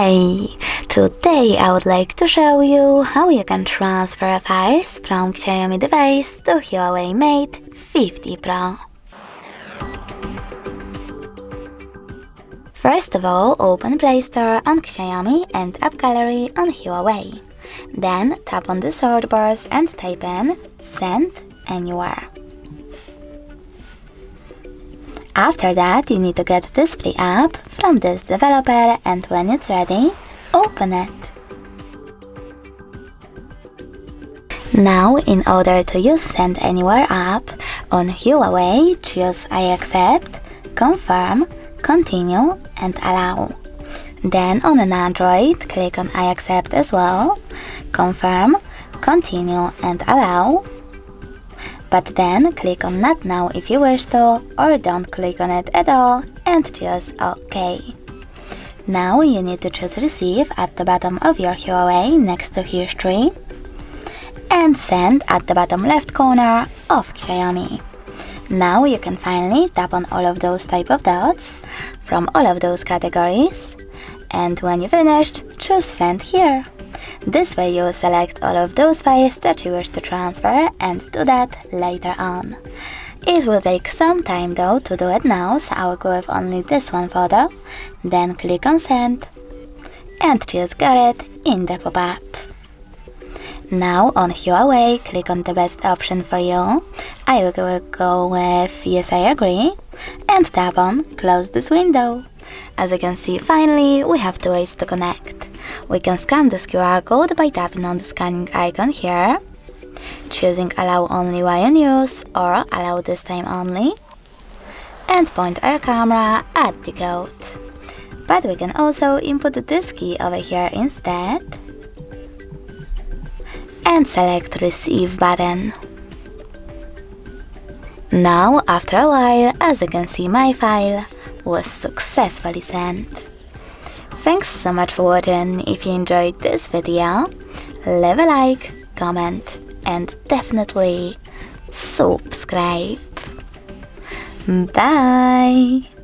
Hey! Today I would like to show you how you can transfer files from Xiaomi device to HUAWEI Mate 50 Pro. First of all, open Play Store on Xiaomi and App Gallery on HUAWEI. Then tap on the search bars and type in Send Anywhere. After that, you need to get this free app from this developer, and when it's ready, open it. Now, in order to use Send Anywhere app on HUAWEI, choose I accept, confirm, continue and allow. Then on an Android, click on I accept as well, confirm, continue and allow. But then click on Not Now if you wish to, or don't click on it at all and choose OK. Now you need to choose Receive at the bottom of your HUAWEI next to History and Send at the bottom left corner of Xiaomi. Now you can finally tap on all of those type of dots from all of those categories, and when you finished, choose Send here. This way you will select all of those files that you wish to transfer and do that later on. It will take some time though to do it now, so I will go with only this one photo, then click on Send and choose Got It in the pop-up. Now on HUAWEI, click on the best option for you. I will go with Yes, I agree, and tap on Close this window. As you can see, finally we have two ways to connect. We can scan this QR code by tapping on the scanning icon here, choosing Allow only while in use or Allow this time only, and point our camera at the code. But we can also input this key over here instead and select Receive button. Now, after a while, as you can see, my file was successfully sent. Thanks so much for watching. If you enjoyed this video, leave a like, comment and definitely subscribe. Bye!